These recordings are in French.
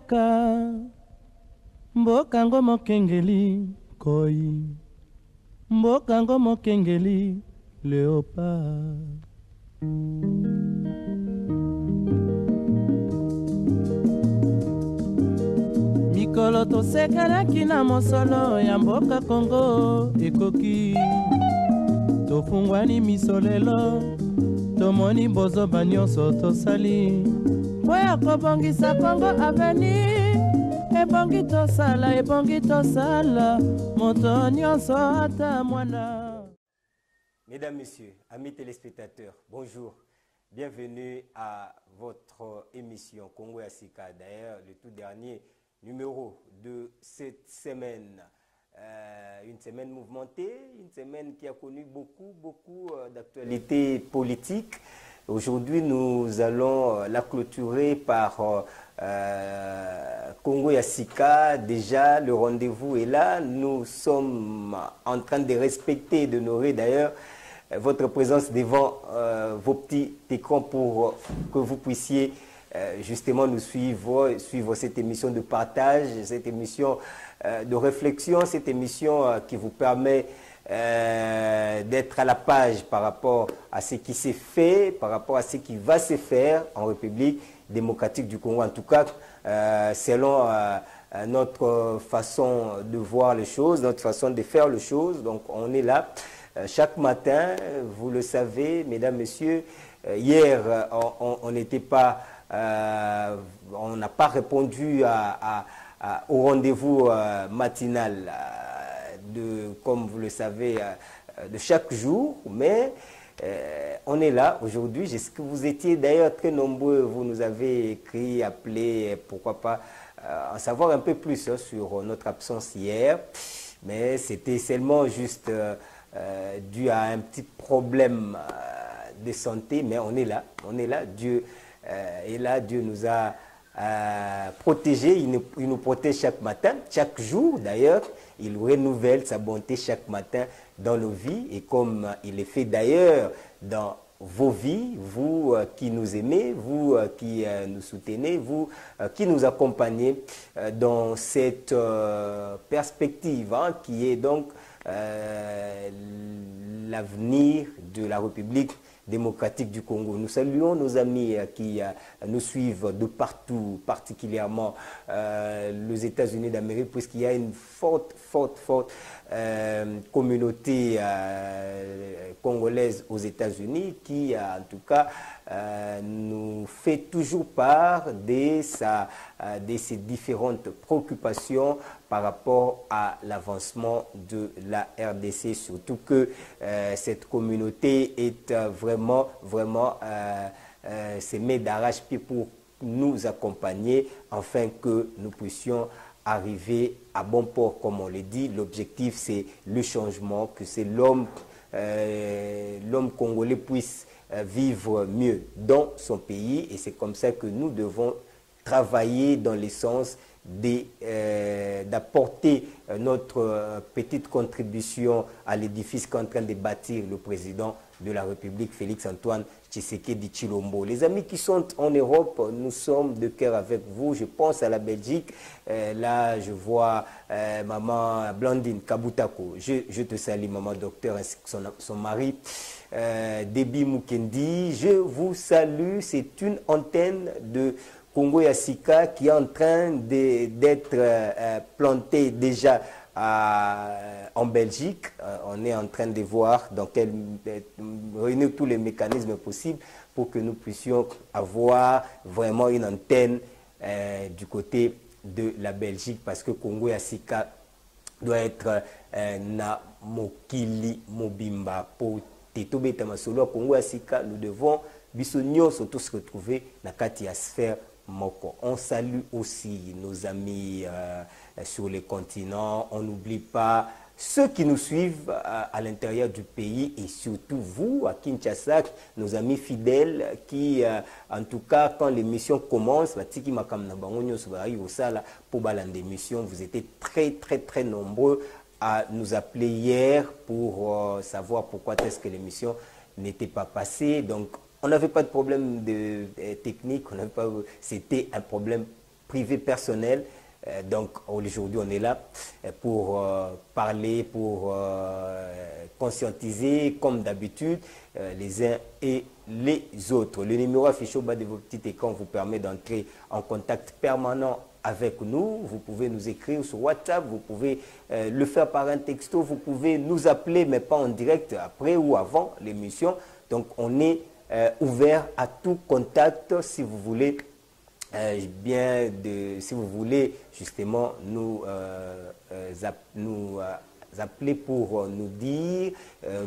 mboka mboka ngo mokengeli koi mboka ngo mokengeli léopard. Mikolo tosekelaki na mosolo ya mboka Kongo ekoki tofungwani misolelo tomoni bozoba nyonso tosali po ya kobongisa Kongo avenir ebongi tosala moto nyonso ata mwana. Mesdames, Messieurs, amis téléspectateurs, bonjour. Bienvenue à votre émission Congo ya Sika. D'ailleurs, le tout dernier numéro de cette semaine. Une semaine mouvementée, une semaine qui a connu beaucoup d'actualités politiques. Aujourd'hui, nous allons la clôturer par Congo ya Sika. Déjà, le rendez-vous est là. Nous sommes en train de respecter et d'honorer d'ailleurs votre présence devant vos petits écrans pour que vous puissiez justement nous suivre cette émission de partage, cette émission de réflexion, cette émission qui vous permet d'être à la page par rapport à ce qui s'est fait, par rapport à ce qui va se faire en République démocratique du Congo. En tout cas, selon notre façon de voir les choses, notre façon de faire les choses. Donc on est là chaque matin, vous le savez, mesdames, messieurs. Hier, on n'était pas... on n'a pas répondu au rendez-vous matinal comme vous le savez, de chaque jour, mais on est là aujourd'hui. Est-ce que vous étiez d'ailleurs très nombreux, vous nous avez écrit, appelé, pourquoi pas en savoir un peu plus sur notre absence hier, mais c'était seulement juste dû à un petit problème de santé, mais on est là, Dieu et là, Dieu nous a protégés, il nous protège chaque matin, chaque jour d'ailleurs, il renouvelle sa bonté chaque matin dans nos vies, et comme il est fait d'ailleurs dans vos vies, vous qui nous aimez, vous qui nous soutenez, vous qui nous accompagnez dans cette perspective qui est donc l'avenir de la République démocratique du Congo. Nous saluons nos amis qui nous suivent de partout, particulièrement les États-Unis d'Amérique, puisqu'il y a une forte communauté congolaise aux États-Unis qui, en tout cas, nous fait toujours part de ces différentes préoccupations par rapport à l'avancement de la RDC, surtout que cette communauté est vraiment se met d'arrache-pied pour nous accompagner afin que nous puissions arriver à bon port, comme on le dit. L'objectif, c'est le changement, que c'est l'homme congolais puisse vivre mieux dans son pays, et c'est comme ça que nous devons travailler dans le sens d'apporter notre petite contribution à l'édifice qu'est en train de bâtir le président de la République, Félix Antoine Tshisekedi Tshilombo. Les amis qui sont en Europe, nous sommes de cœur avec vous. Je pense à la Belgique. Là, je vois maman Blandine Kabutako. Je te salue, maman docteur, ainsi que son mari. Déby Mukendi, je vous salue. C'est une antenne de Congo ya Sika qui est en train d'être plantée déjà en Belgique. On est en train de voir dans quel réunir tous les mécanismes possibles pour que nous puissions avoir vraiment une antenne du côté de la Belgique, parce que Congo ya Sika doit être na mokili mobimba pour tetobeta masolo Congo ya Sika. Nous devons bisognos surtout se retrouver na kati ya sphère moko. On salue aussi nos amis sur les continents. On n'oublie pas ceux qui nous suivent à l'intérieur du pays, et surtout vous à Kinshasa, nos amis fidèles qui, en tout cas, quand l'émission commence, vous étiez très nombreux à nous appeler hier pour savoir pourquoi est-ce que l'émission n'était pas passée. Donc, on n'avait pas de problème technique, c'était un problème privée personnelle. Donc aujourd'hui on est là pour parler, pour conscientiser comme d'habitude les uns et les autres. Le numéro affiché au bas de vos petits écrans vous permet d'entrer en contact permanent avec nous. Vous pouvez nous écrire sur WhatsApp, vous pouvez le faire par un texto, vous pouvez nous appeler mais pas en direct après ou avant l'émission. Donc on est ouvert à tout contact si vous voulez. Si vous voulez justement nous appeler pour nous dire,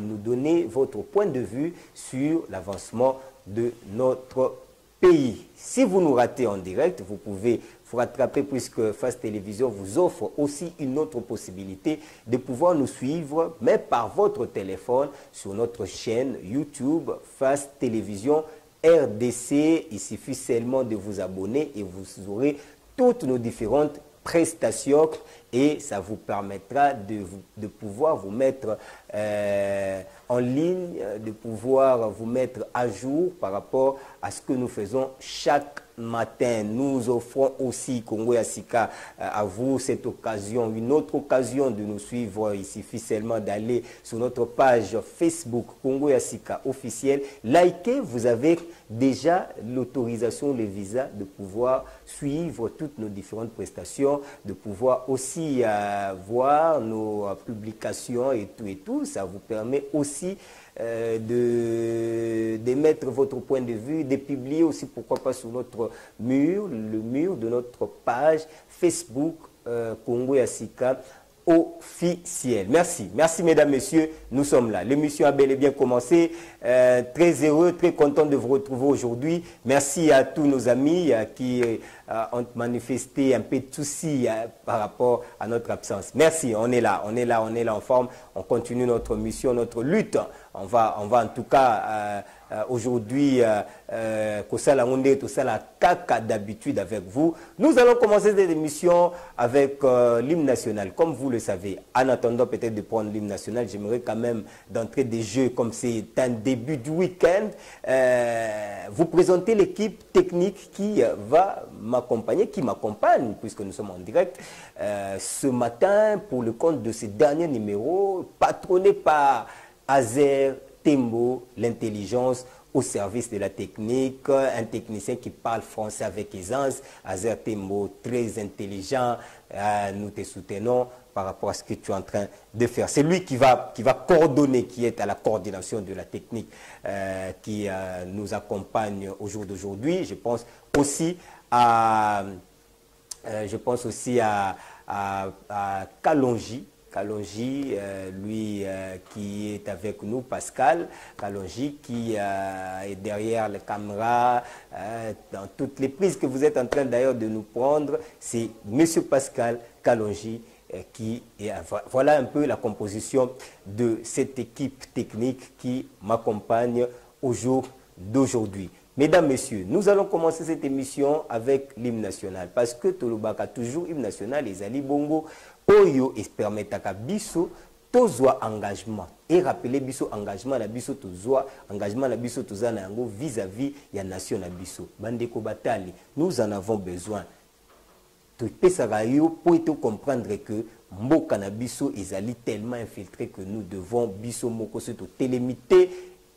nous donner votre point de vue sur l'avancement de notre pays. Si vous nous ratez en direct, vous pouvez vous rattraper puisque Face Télévision vous offre aussi une autre possibilité de pouvoir nous suivre, mais par votre téléphone sur notre chaîne YouTube Face Télévision RDC. Il suffit seulement de vous abonner et vous aurez toutes nos différentes prestations et ça vous permettra de pouvoir vous mettre en ligne, de pouvoir vous mettre à jour par rapport à ce que nous faisons chaque matin. Nous offrons aussi, Congo Yassika, à vous cette occasion, une autre occasion de nous suivre. Il suffit seulement d'aller sur notre page Facebook Congo Yassika officiel. Likez, vous avez déjà l'autorisation, le visa de pouvoir suivre toutes nos différentes prestations, de pouvoir aussi voir nos publications et tout. Ça vous permet aussi de mettre votre point de vue, de publier aussi, pourquoi pas, sur notre mur, le mur de notre page Facebook Congo Yassika officiel. Merci. Merci mesdames, messieurs, nous sommes là. L'émission a bel et bien commencé. Très heureux, très content de vous retrouver aujourd'hui. Merci à tous nos amis qui ont manifesté un peu de soucis par rapport à notre absence. Merci, on est là en forme. On continue notre mission, notre lutte. On va en tout cas aujourd'hui tout ça la caca d'habitude avec vous. Nous allons commencer cette émission avec l'hymne national. Comme vous le savez, en attendant peut-être de prendre l'hymne national, j'aimerais quand même d'entrer des jeux comme c'est un début du week-end. Vous présenter l'équipe technique qui va m'accompagner, qui m'accompagne puisque nous sommes en direct ce matin pour le compte de ce dernier numéro, patronné par Azer Tembo, l'intelligence au service de la technique, un technicien qui parle français avec aisance. Azer Tembo, très intelligent, nous te soutenons par rapport à ce que tu es en train de faire. C'est lui qui va coordonner, qui est à la coordination de la technique, qui nous accompagne au jour d'aujourd'hui. Je pense aussi à Kalonji. Kalonji, lui qui est avec nous, Pascal Kalonji, qui est derrière la caméra, dans toutes les prises que vous êtes en train d'ailleurs de nous prendre, c'est Monsieur Pascal Kalonji qui est, voilà un peu la composition de cette équipe technique qui m'accompagne au jour d'aujourd'hui. Mesdames, Messieurs, nous allons commencer cette émission avec l'hymne national parce que Tolobaka toujours hymne national et Zali Bongo Oyo permetaka biso tozwa engagement et rappeler biso engagement na biso tozwa engagement na biso tozana yango vis-à-vis ya nation na biso bandeko batali nous en avons besoin to pesaka yo pour comprendre que mboka na biso ezali tellement infiltré que nous devons biso moko se to télémité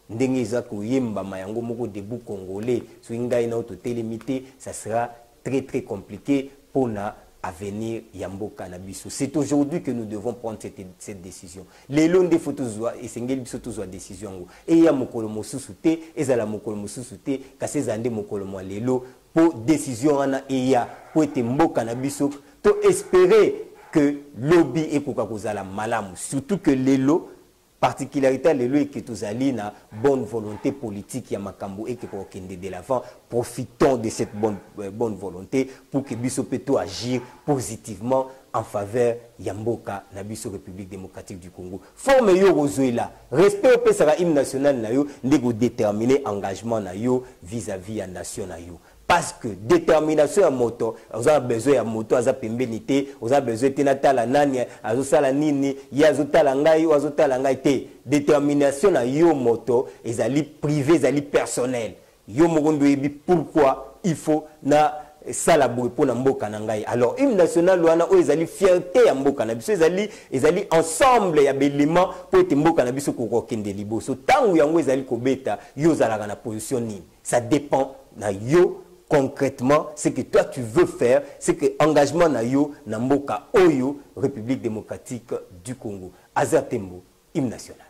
ndenge eza koyemba mayango moko debout congolais so ngai na to télémité ça sera très très compliqué pour na avenir Yamboka Nabiso. C'est aujourd'hui que nous devons prendre cette décision. Les longs des photos et sengel biso tozwa décision et ya mokolo mosusute ezala mokolo mosusute kasi zande mokolo mo lelo pour décision ana eya pour être mboka na biso to espérer que lobby ekoka kozala malamu surtout que lelo particularité lelo et que tozali na bonne volonté politique ya makambo et que kokende de l'avant. Profitons de cette bonne volonté pour que biso peut agir positivement en faveur Yamboka na biso République démocratique du Congo. Forme yo rozoela respect au pesara hymne national na yo ndego déterminer engagement na yo vis-à-vis ya nation na yo. Parce que détermination à moto, on a besoin à moto, on a pénalité, on a besoin de natala nani, azosala nini, yazotala ngai ou azotala ngai te. Détermination à yo moto, ezali privé, ezali personnel. Yo mogondo ebi pourquoi il faut na ça la boue pour mboka na ngai. Alors hymne national wana o ezali fierté ya mboka na biso, ezali ensemble ya belément pour ete mboka na biso ko kende liboso. Tangu yango ezali kobeta yo zalaka na position nini. Ça dépend na yo concrètement ce que toi tu veux faire, c'est que engagement na yo na mboka oyo République démocratique du Congo. Azar Tembo, hymne national.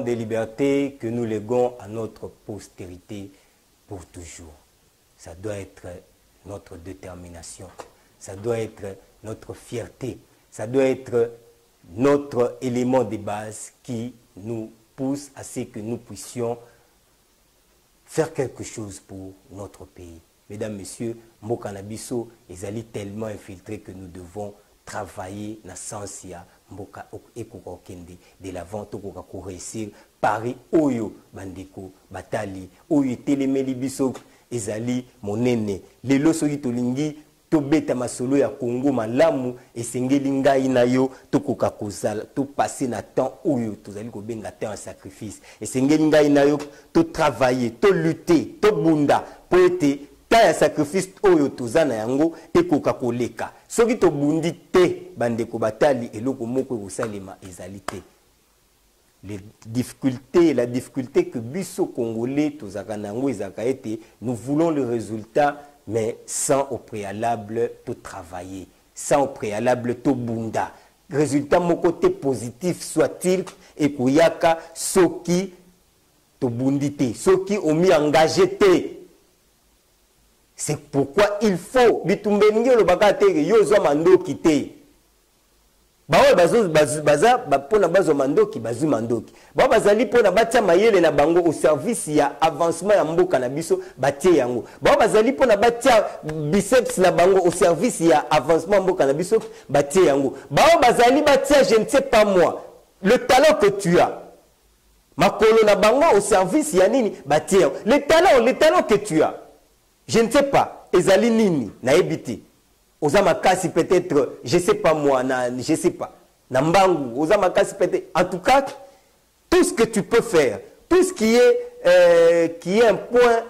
Des libertés que nous léguons à notre postérité pour toujours. Ça doit être notre détermination, ça doit être notre fierté, ça doit être notre élément de base qui nous pousse à ce que nous puissions faire quelque chose pour notre pays. Mesdames, Messieurs, mboka na biso ezali tellement infiltré que nous devons travailler na sens ya mboka ekoka kende de l'avant tokoka ko réussir pari oyo bandeko batali oyo telemeli biso ezali monene lelo soki tolingi tobeta masolo ya Congo malamu esengeli ngai na yo tokoka kozala to passer na temps oyo tozali ko benga temps en sacrifice esengeli ngai na yo to travailler to lutter to bunda po ete ya sacrifice oyo tozana yango ekoka koleka soki to bundi te bandeko batali eloko moko kosalema ezalité la difficulté que biso congolais tozaka nango ezaka ete nous voulons le résultat mais sans au préalable to travailler sans au préalable to bunda résultat moko te positif soit-il ekoyaka soki to bundi te soki omi engagé te. C'est pourquoi il faut bitumbengi le bakate yozo mando kite. Bawe baza pona bazo mandoki bazu mandoki. Ba bazali pona batia mayele na bango au service ya avancement ya mboka na biso batie yango. Ba bazali pona batia biceps na bango au service ya avancement mboka na biso batie yango. Ba bazali batia je ne sais pas moi le talent que tu as. Makolo na bango au service ya nini batie yango. Le talent que tu as. Je ne sais pas, ezali nini na ebiti. Ozama kasi peut-être, je sais pas moi, je sais pas. Nambangu, ozama kasi peut-être. En tout cas, tout ce que tu peux faire, tout ce qui est un point,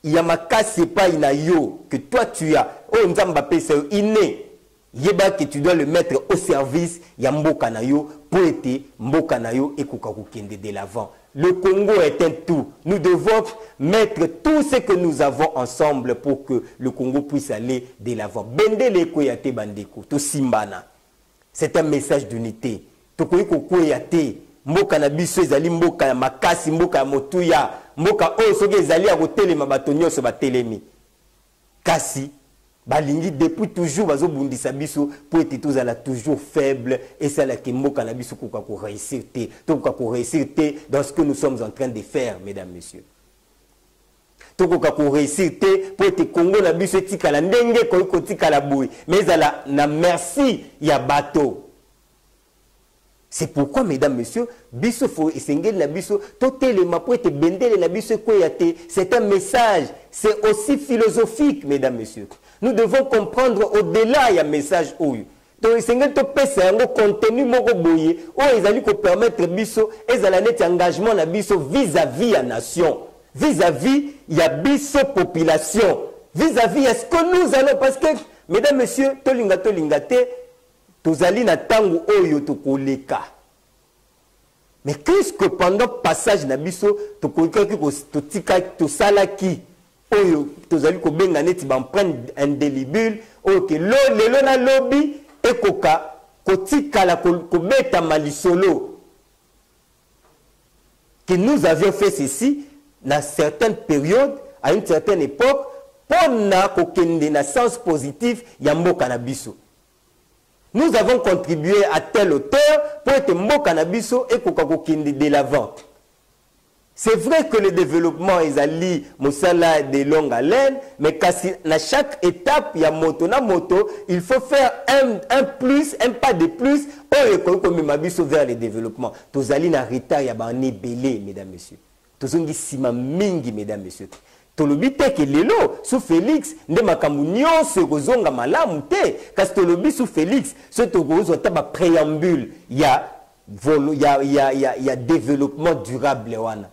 il y a ma kasi pas inayo que toi tu as. Oh nzamba pese inné. Yeba que tu dois le mettre au service ya mboka na yo pour ete mboka na yo ekoka kokende de l'avant. Le Congo est un tout. Nous devons mettre tout ce que nous avons ensemble pour que le Congo puisse aller de l'avant. Bendele koyate bandeko, to simbana. C'est un message d'unité. Tokoyi koyate, mboka na biso ezali mboka ya makasi, mboka ya motuya, mboka oyo soki ezali ya kotelema bato nyonso batelemi. Kasi balingi depuis toujours bazo bundisa biso pour être tous à la toujours faible et ça la ki mboka na biso koka ko réussir te to koka ko réussir te dans ce que nous sommes en train de faire mesdames messieurs to koka ko réussir te pour être Congo na biso etikala ndenge ko tikala boui mais ala na merci ya bateau. C'est pourquoi, mesdames, messieurs, biso fo esengeli na biso totelema po ete bendele na biso koyate. C'est un message, c'est aussi philosophique, mesdames, messieurs. Nous devons comprendre au-delà, il y a un message où. Donc, c'est un contenu qui allait permettre biso et engagement vis-à-vis la nation, vis-à-vis la population, vis-à-vis de ce que nous allons, parce que, mesdames, messieurs, tolingate, tozali na tango oyo tokoleka. Mais qu'est-ce que pendant le passage na biso tosalaki oyo tozali ko benga neti empreinte indélébile oyo ke lelo na lobby ekoka kotikala kobeta malisolo que nous avions fait ceci dans certaines périodes à une certaine époque pour na kokende na sens positif ya mboka na biso. Nous avons contribué à telle hauteur pour être mboka na biso et kokende de l'avant. C'est vrai que le développement est allé mosala de longue haleine, mais à chaque étape, il y a moto na moto, il faut faire un plus, un pas de plus, pour vers le développement. Tous allés na retard, il y a un belé, mesdames, messieurs. Tous on dit sima mingi, mesdames, messieurs. Tolobi te ke lelo sous Félix nde makambu nyonso ekozonga malamu te kasi tolobi sous Félix ce tokozwa ta ba préambule ya développement durable wana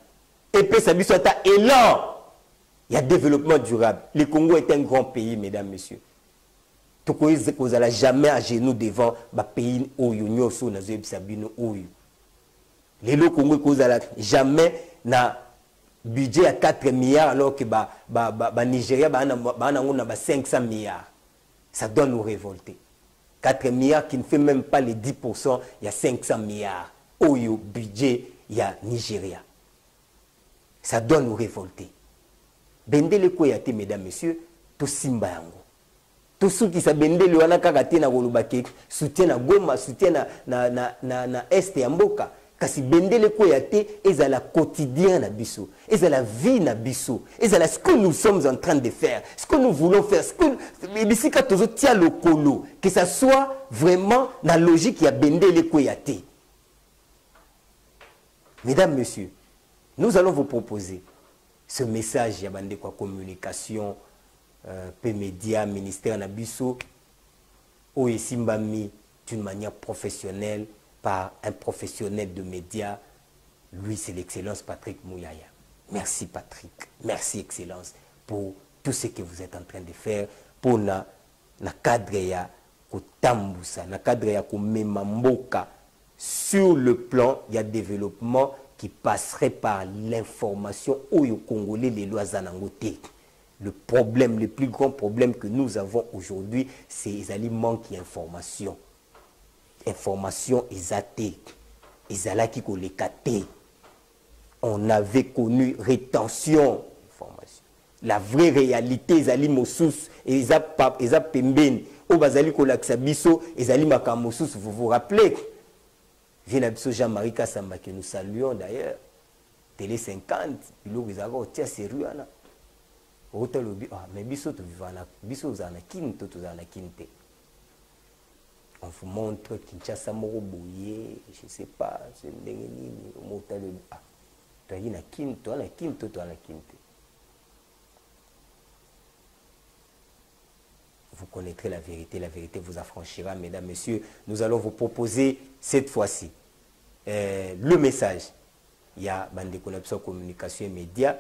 et puis ça biso ta élan ya développement durable. Le Congo est un grand pays, mesdames, messieurs. Tokoyeze kozala jamais à genoux devant ba pays oyo nyonso na zebisa bino oyo. Le Congo kozala jamais na budget à 4 milliards alors que Nigeria a 500 milliards. Ça doit nous révolter. 4 milliards qui ne fait même pas les 10%, il y a 500 milliards. Oyo budget, il y a Nigeria. Ça doit nous révolter. Bendele koyate, mesdames, messieurs, tout simba yango. Tout ceux qui s'abendele wana kakate na golubake, soutien na Goma, soutien na Est ya mboka. Kasi bendele koyate ezala quotidien na biso, ezala vie na biso, ezala ce que nous sommes en train de faire, ce que nous voulons faire, ce que bisika tozo tia lokolo, que ça soit vraiment la logique ya bendele koyate. Mesdames, messieurs, nous allons vous proposer ce message ya bande kwa communication P-Média, ministère na biso o esimbami d'une manière professionnelle par un professionnel de médias. Lui, c'est l'excellence Patrick Mouyaya. Merci Patrick, merci excellence pour tout ce que vous êtes en train de faire pour na cadre ya kotambusa, na cadre ya komemamboka sur le plan ya développement qui passerait par l'information au Congolais les lois zanangote. Le problème, le plus grand problème que nous avons aujourd'hui, c'est les aliments qui information. Information exatée, ezalaki kolekate. On avait connu rétention information. La vraie réalité, ezali mosus, eza pembeni. O bazali kolaksa biso, ezali makamosus, vous vous rappelez? Jean-Abiso Jean-Marie Kassamba que nous saluons d'ailleurs. Télé 50, bilo ezaka otia sérieux ana. Ota lobi, mais biso to vivana, biso zana kinto to zana kinte. On vous montre Kinshasa Moroboye, je ne sais pas, c'est Ndengeni, Motale. Ah, tu as dit na Kinto, na Kinto, tu as na Kinte. Vous connaîtrez la vérité vous affranchira, mesdames, messieurs. Nous allons vous proposer cette fois-ci le message. Il y a bande de communication et médias.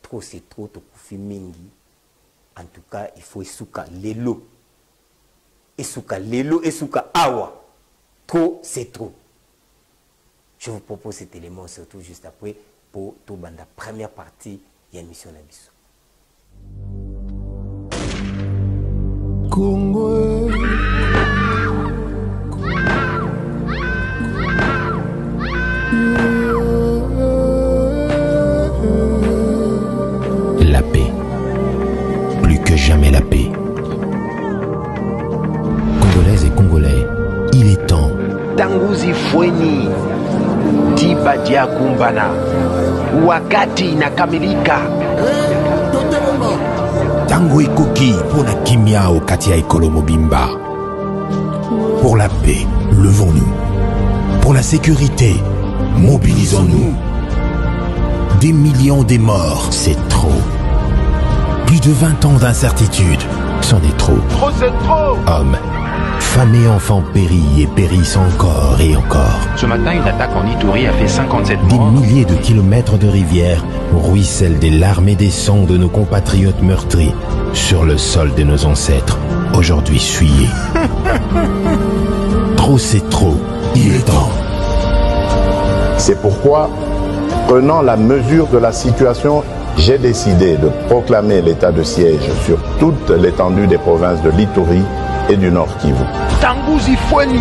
Trop c'est trop, tokufi mingi. En tout cas, il faut isuka lelo. Esuka lelo, esuka awa. Trop, c'est trop. Je vous propose cet élément surtout juste après pour tout la première partie de l'émission Nabiso. Congo. La paix. Plus que jamais la paix. Congolaises et Congolais, il est temps. Tanguzi Fweni, Tibadia Kumbana, wakati inakamilika. Tango Ikoki pour la kimia au Katia Ekolo Mobimba. Pour la paix, levons-nous. Pour la sécurité, mobilisons-nous. Des millions de morts, c'est trop. Plus de 20 ans d'incertitude. c'en est trop. Trop, c'est trop. Hommes, femmes et enfants périllent et périssent encore et encore. Ce matin, une attaque en Ituri a fait 57 Des morts. milliers de kilomètres de rivières ruissellent des larmes et des sangs de nos compatriotes meurtris sur le sol de nos ancêtres, aujourd'hui souillés. Trop c'est trop, il est temps. C'est pourquoi, prenant la mesure de la situation, j'ai décidé de proclamer l'état de siège sur toute l'étendue des provinces de l'Ituri et du Nord Kivu. Tanguzi Fweni.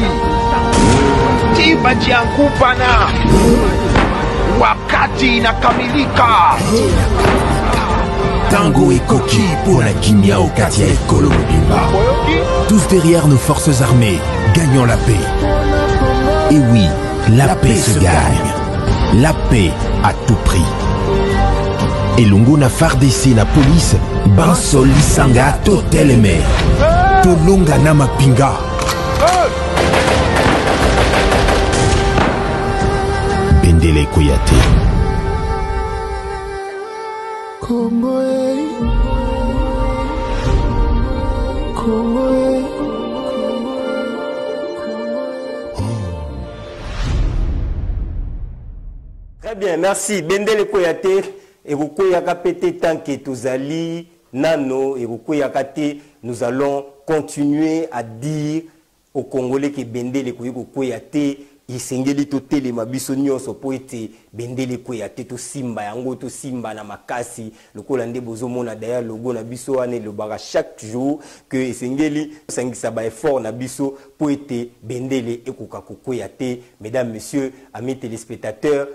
Tibadiankupana. Wakati inakamilika. Tango et Koki pour la Kimia au Katia et Kolo Mobimba. Tous derrière nos forces armées, gagnons la paix. Et oui, la paix se gagne. La paix à tout prix. Et Lungo na FARDC na police, Banso Lisanga Toteleme. Tolonga na Mapinga. Bendele Koyate. Très bien, merci. Bendele Koyate, et vous koyaka pété tant que tozali nano, et vous koyaka te, nous allons continuer à dire aux Congolais que Bendele Koyate, isengeli to tele mabiso nyonso po ete Bendele Koyate to simba yango to simba na makasi lokola nde bozomona d'ailleurs logo na biso ane le bara chaque jour que isengeli sangisa ba effort na biso po ete Bendele ekoka Koyate. Mesdames, messieurs, amis téléspectateurs,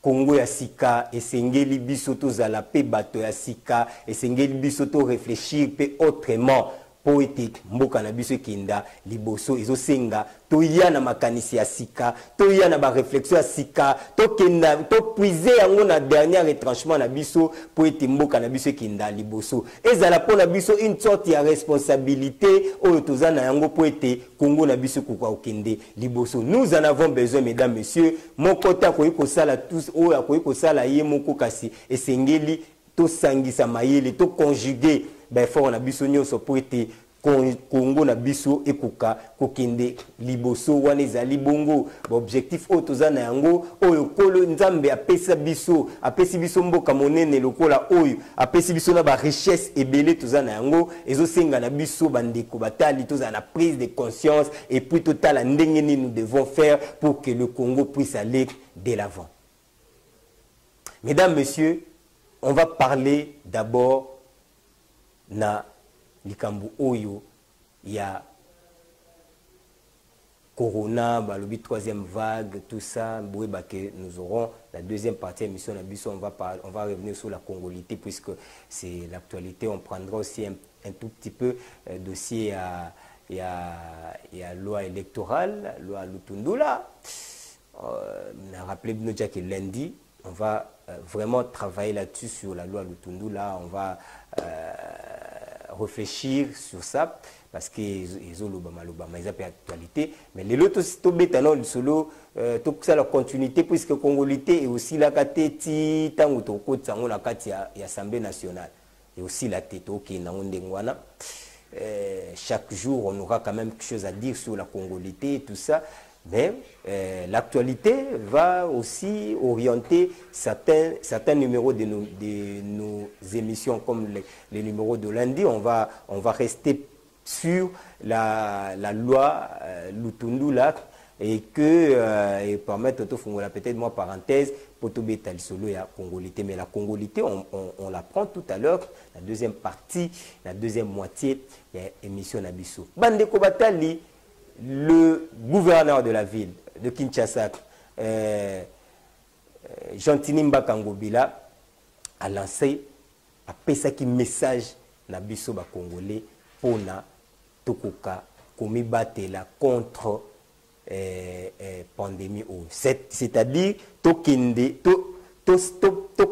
Congo ya sika esengeli biso to zala pe bato ya sika esengeli biso to réfléchir pe autrement po ete mboka na biso kinda liboso ezosenga to ya na makanisi ya sika to ya na ba réflexion ya sika to kenda to puiser yango na dernier retranchement na biso po ete mboka na biso kinda liboso ezala po na biso une sorte ya responsabilité oyo tozana yango po ete Congo na biso koka okende liboso. Nous en avons besoin, mesdames, messieurs. Mon côté akoyi kosala tous oyo akoyi kosala ye moko kasi esengeli to sangisa mayele to conjuguer ben fort na biso nyonso po ete Congo na biso ekoka kokende liboso wana ezali bongo objectif oyo tozana yango oyo kolo nzambe apesi biso mboka monene lokola oyo apesi biso na ba richesse ebele tozana yango ezosenga na biso bandeko batali tozana na prise de conscience et puis totala ndenge nini nous devons faire pour que le Congo puisse aller de l'avant. Mesdames, messieurs, on va parler d'abord na likambu oyo ya corona, balobi troisième vague, tout ça, que nous aurons la deuxième partie de l'émission on va revenir sur la congolité puisque c'est l'actualité. On prendra aussi un tout petit peu dossier il y a loi électorale, loi Lutundula. Rappelez-vous déjà que lundi, on va vraiment travailler là-dessus sur la loi Lutundula. On va réfléchir sur ça parce que ils ont actualité mais les autres aussi tobetano le solo tout ça la continuité puisque congolité et aussi la kateti tango to kotsango na kati ya Assemblée nationale et aussi la tête OK na ndengwana. Chaque jour on aura quand même quelque chose à dire sur la congolité et tout ça. Mais l'actualité va aussi orienter certains numéros de nos émissions comme les numéros de lundi. On va rester sur la loi Lutundula et que et permettre peut-être moi parenthèse pour tout bétal solo et la congolité. Mais la congolité on la prend tout à l'heure, la deuxième partie, la deuxième moitié de l'émission Nabiso. Bande Kobatali, le gouverneur de la ville de Kinshasa, Jean-Tini Mbakangobila, a lancé un message na biso ba Congolais pour na tokoka komibatela contre pandémie ou c'est-à-dire to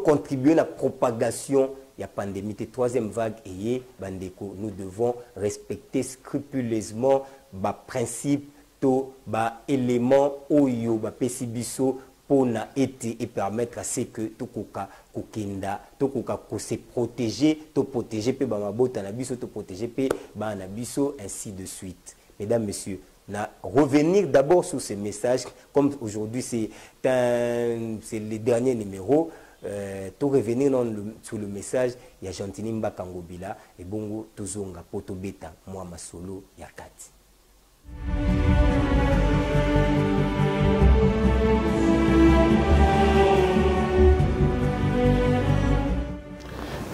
contribuer à la propagation la pandémie de troisième vague et bandeko. Nous devons respecter scrupuleusement ba principe to ba élément oyo ba pesibiso pour aider et permettre à ce que Tokoka Kokenda, Tokoka se protéger, te protéger pe bamabota na biso, te protéger pe banabiso, ainsi de suite. Mesdames, messieurs, revenir d'abord sur ces messages, comme aujourd'hui c'est le dernier numéro, tout revenir sur le message, il y a Gentini Mbakangobila et Bongo Tozonga Poto Beta, moi ma solo Yakati.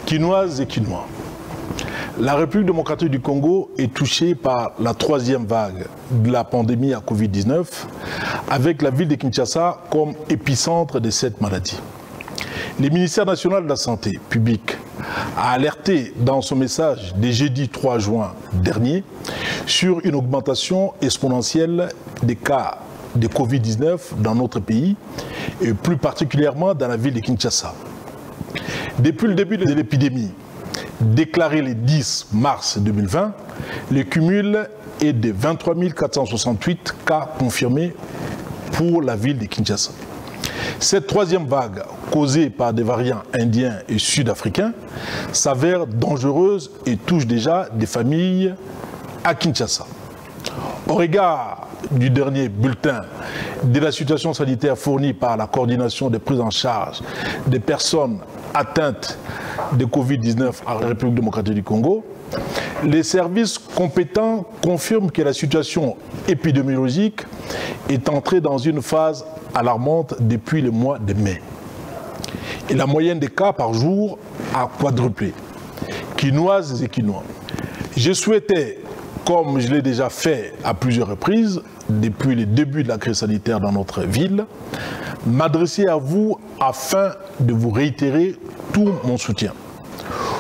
Quinoises et Quinois. La République démocratique du Congo est touchée par la 3e vague de la pandémie à Covid-19, avec la ville de Kinshasa comme épicentre de cette maladie. Le ministère national de la Santé publique a alerté dans son message du jeudi 3 juin dernier sur une augmentation exponentielle des cas de Covid-19 dans notre pays et plus particulièrement dans la ville de Kinshasa. Depuis le début de l'épidémie, déclaré le 10 mars 2020, le cumul est de 23 468 cas confirmés pour la ville de Kinshasa. Cette 3e vague, causée par des variants indiens et sud-africains, s'avère dangereuse et touche déjà des familles à Kinshasa. Au regard du dernier bulletin de la situation sanitaire fournie par la coordination de prise en charge des personnes atteintes de Covid-19 en République démocratique du Congo, les services compétents confirment que la situation épidémiologique est entrée dans une phase alarmante depuis le mois de mai. Et la moyenne des cas par jour a quadruplé. Quinoises et Quinois. Je souhaitais, comme je l'ai déjà fait à plusieurs reprises depuis le début de la crise sanitaire dans notre ville, m'adresser à vous afin de vous réitérer tout mon soutien.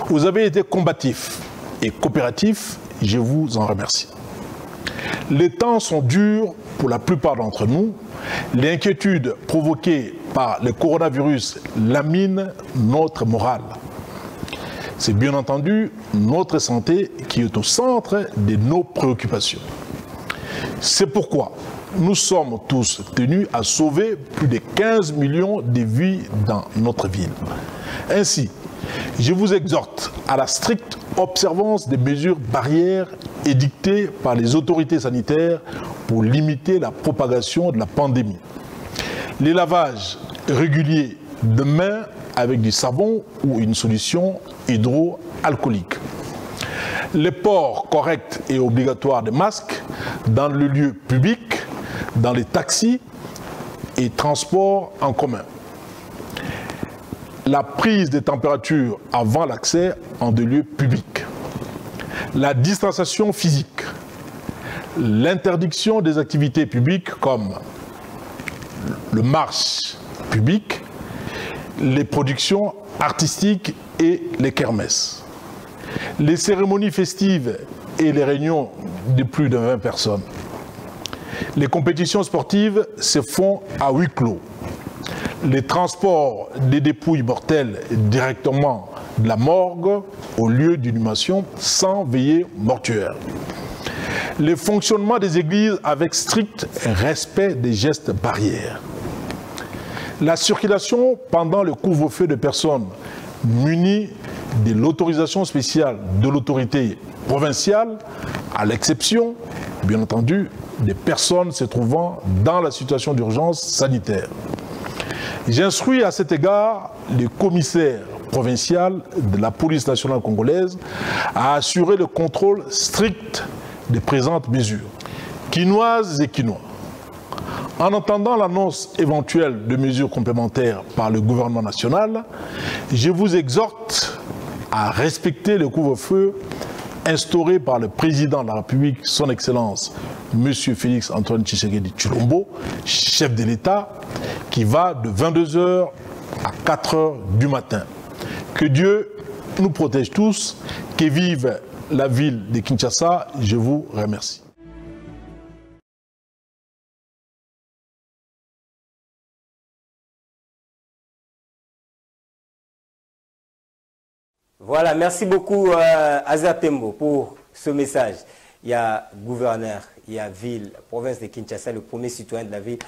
Vous avez été combatifs et coopératifs, je vous en remercie. Les temps sont durs pour la plupart d'entre nous. L'inquiétude provoquée par le coronavirus lamine notre morale. C'est bien entendu notre santé qui est au centre de nos préoccupations. C'est pourquoi nous sommes tous tenus à sauver plus de 15 millions de vies dans notre ville. Ainsi, je vous exhorte à la stricte observance des mesures barrières édictées par les autorités sanitaires pour limiter la propagation de la pandémie. Les lavages réguliers de mains avec du savon ou une solution hydroalcoolique. Le port correct et obligatoire de masques dans le lieu public, dans les taxis et transports en commun. La prise des températures avant l'accès en des lieux publics. La distanciation physique. L'interdiction des activités publiques comme le marche public, les productions artistiques et les kermesses. Les cérémonies festives et les réunions de plus de 20 personnes. Les compétitions sportives se font à huis clos. Les transports des dépouilles mortelles directement de la morgue au lieu d'inhumation sans veillée mortuaire. Le fonctionnement des églises avec strict respect des gestes barrières. La circulation pendant le couvre-feu de personnes munies de l'autorisation spéciale de l'autorité provinciale, à l'exception, bien entendu, des personnes se trouvant dans la situation d'urgence sanitaire. J'instruis à cet égard le commissaire provincial de la police nationale congolaise à assurer le contrôle strict des présentes mesures. Quinoises et Quinois. En entendant l'annonce éventuelle de mesures complémentaires par le gouvernement national, je vous exhorte à respecter le couvre-feu instauré par le président de la République, son Excellence, M. Félix Antoine Tshisekedi Tshilombo, chef de l'État, qui va de 22 h à 4 h du matin. Que Dieu nous protège tous, que vive la ville de Kinshasa, je vous remercie. Voilà, merci beaucoup Azar Tembo pour ce message. Il y a gouverneur, il y a ville, province de Kinshasa, le premier citoyen de la ville,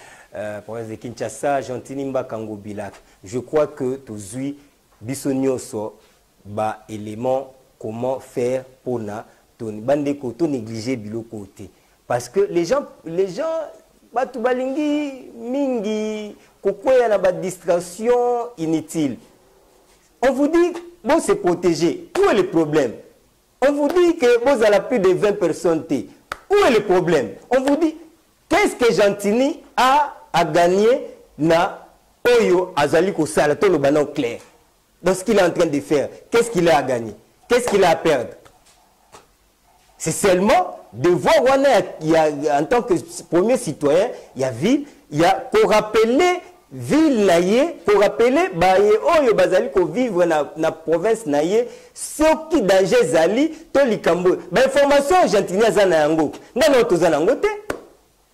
province de Kinshasa, Gentinimba Kangobilak. Je crois que tous bisonyoso ba élément comment faire pour na ton bande koto négliger bilo côté parce que les gens batu balingi mingi kokoya na ba distraction inutile. On vous dit bon c'est protégé. Où est le problème? On vous dit que vous avez plus de 20 personnes. Où est le problème? On vous dit qu'est-ce que Gentini a à gagner na Oyo Azali Kosala, tout le banon clair. Dans ce qu'il est en train de faire, qu'est-ce qu'il a à gagner? Qu'est-ce qu'il a à perdre? C'est seulement de voir en tant que premier citoyen, il y a ville, il y a pour rappeler ville naïe, pour rappeler baye Oyo Bazali ko vivre na province naïe, ce qui danger zali to likambo. Ba information Gentini azana yango. Ngana tozana ngote.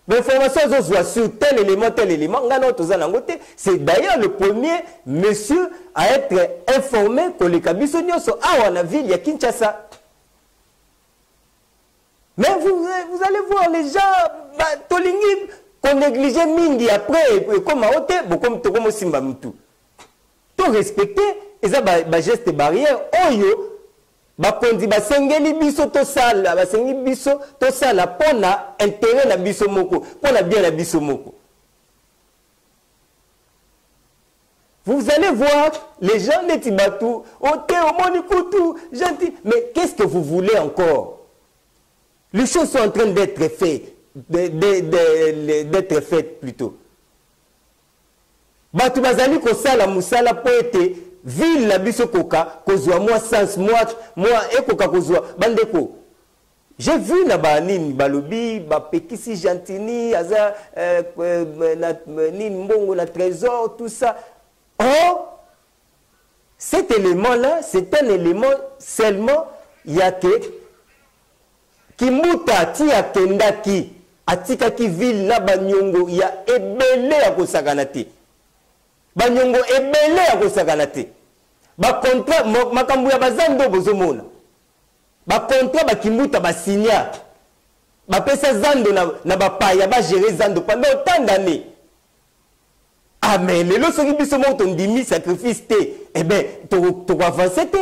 L'information sur tel élément, c'est d'ailleurs le premier monsieur à être informé que les Kabisonios sont à la ville, il y a Kinshasa. Mais vous allez voir les gens, Tolingi, qu'on négligeait Mingi après, comme à Ote, comme Simba Moutou. Tout respecter, et ça, geste barrière, Oyo, bakondi basengeli biso to sala basengeli biso to sala pona intérêt na biso moko pona bien na biso moko. Vous allez voir les gens de Tibatou ote omoni kutu gentil, mais qu'est-ce que vous voulez encore? Les choses sont en train d'être faites d'être faites plutôt. Batu bazali ko sala musala po ete ville la biso koka kozwa moi sens moi ekoka kozwa bandeko. J'ai vu na banini balobi ba pekisi Gentini aza ni mbongo na trésor tout ça. Oh, cet élément là, c'est un élément seulement yake kimuta ti akendaki atika ki ville na banyongo ya ebele ya kosakana te. Banyongo ebele ya kosakana te. Ba contrat makambu ya bazando bozomona. Ba contrat ba kimuta ba signa. Ba pesa zando na ba paya ba gérer zando pendant autant d'années. Ah mais les lois sont biso mo ton dimi sacrifice te. Eh ben to avancer te.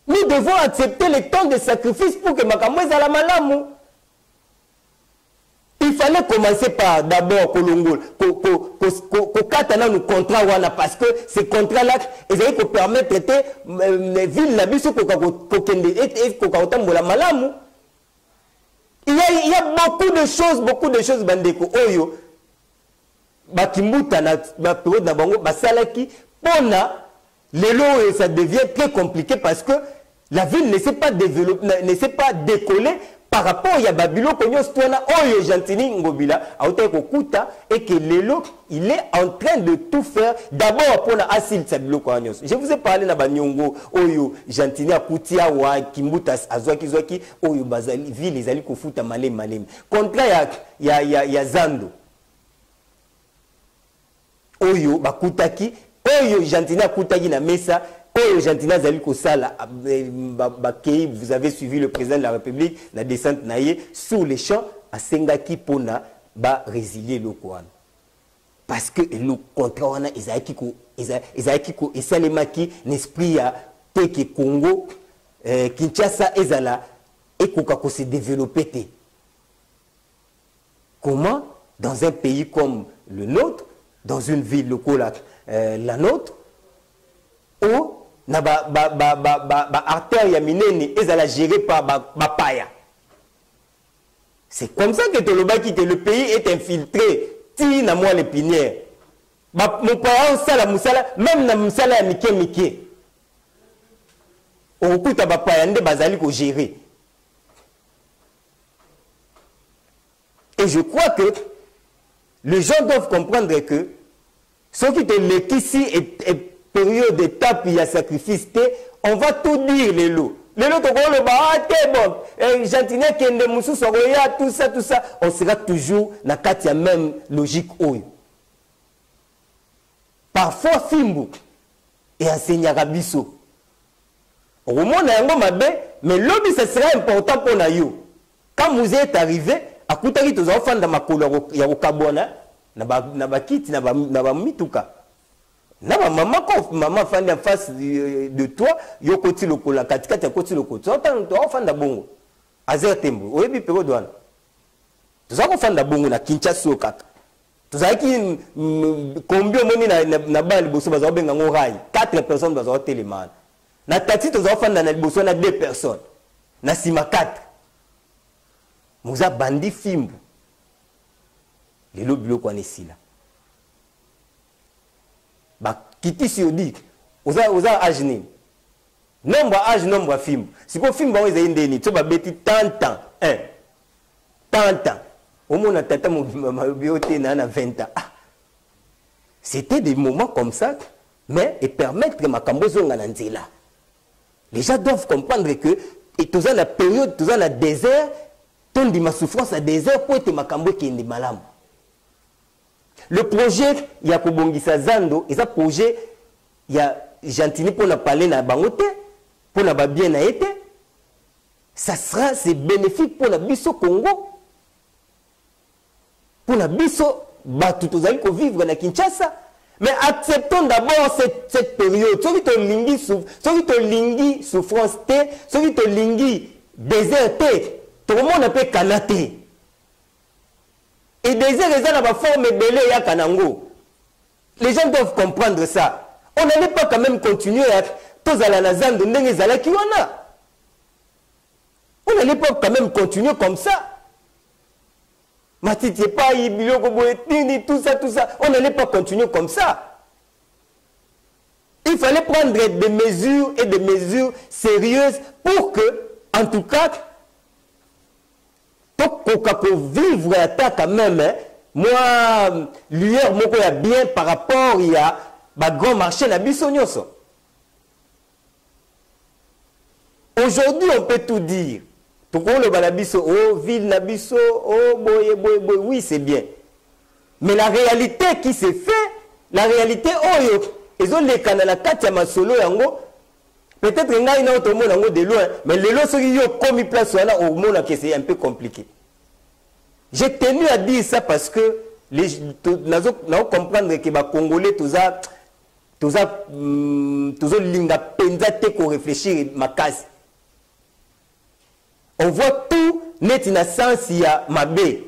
Nous devons accepter le temps de sacrifice pour que makambu ezala malamu. Il fallait commencer par d'abord Kolongol, Kokatana nous contrat wana parce que ces contrats là, ils allaient permettre les villes la biso kokende et kokaotambola malamu. Il y a beaucoup de choses bandeko oyo bakimbuta na ba période na bango basalaki pona lelo ça devient très compliqué parce que la ville ne s'est pas développée, ne s'est pas décollée. Par rapport à Babylone, Oyo Gentini Ngobila, et que Lelo, il est en train de tout faire d'abord pour la Asil Sabilo Konyos. Je vous ai parlé de Banyongo, Oyo Gentini Akutia, Wa, Kimbutas, Azwaki, Zwaki, Oyo Bazali, Ville, les Alikofuta, Malem, Malem. Contraire, il y a Zando. Oyo, Bakutaki, Oyo Gentini Akutaki na Mesa. Vous avez suivi le président de la République, la descente naïe, sous les champs, à Sengaki Pona, ba résilier le Kouan. Parce que le contrat, on a Isaakiko, et Salemaki, l'esprit à Teke Congo, Kinshasa, Ezala, et Kokako s'est développé. Comment, dans un pays comme le nôtre, dans une ville locale, la nôtre, où na artère ya minene ezala géré par bapaya. C'est comme ça que Tolobaki, que le pays est infiltré. Ti na moi les pinières. Mon parent sala musala, même na musala ya mike. Okuta bapaya nde bazali ko gérer. Et je crois que les gens doivent comprendre que ce qui te l'équipe est période d'étape, il y a sacrifice, on va tout dire les lots. Les lots, tout ça, on sera toujours dans la même logique. Parfois, Fimbu et enseignera Bisso. Au moment où mais l'objet, ça sera important pour nous. Quand vous êtes arrivé, akutaki toza ofanda makolo ya kokabona na bakiti na bamituka na bamama ko mama fandi en face de toi yo koti lokola katikati ya koti lokola to ofanda bongo azer tembo oyebi peko douane toza kofanda bongo na Kinshasa kaka tozalaki combien omoni na bana liboso baza kobenga ngo rai 4 personnes baza kotelemana na taxi toza kofanda na liboso na 2 personnes na nsima 4 moza bandi fimbu lelo biloko wana esila bakitisi odi oza age nini nombre ya age nombre ya fimbu sikoyo fimbu yango ezali ndeni so babeti tant omona tata mobimba malobi oyo te na 20 ans. C'était des moments comme ça, mais et permettre que makambo zonga na nzela. Les gens doivent comprendre que et tous la période, tous la désert, ton di ma souffrance à désert pour être makambo qui est malamu. Le projet Yakobongisa Zando, et ça projet il y a gentini pour na parler na bangote, pour na ba bien na été. Ça sera c'est bénéfique pour la biso Congo. Pour la biso batu tozali ko vivre na Kinshasa. Mais acceptons d'abord cette période. Ceux qui te lingi souffrance, ceux qui te lingi désert, tout le monde peut canater. Et désert, ils ont la forme belé ya kanango. Les gens doivent comprendre ça. On n'allait pas quand même continuer à tous à la nazan de Nengezala Kiwana. On n'allait pas quand même continuer comme ça. Matiti pas tout ça. On n'allait pas continuer comme ça. Il fallait prendre des mesures et des mesures sérieuses pour que, en tout cas, pour vivre là quand même, hein, moi, l'UR, moi, bien par rapport à grand marché na bisonyoso. Aujourd'hui, on peut tout dire. Pourquoi le balabiso, oh, ville nabiso, oh, boy, oui, c'est bien. Mais la réalité qui s'est fait, la réalité, oh, ils ont les canaux, katia masolo yango, peut-être qu'il y a un autre monde de loin, mais les lois sont comme ils placent là au monde que c'est un peu compliqué. J'ai tenu à dire ça parce que nous comprendre que les Congolais, tous linga penza te ko réfléchir ma case. On voit tout net in sens il y a mabé.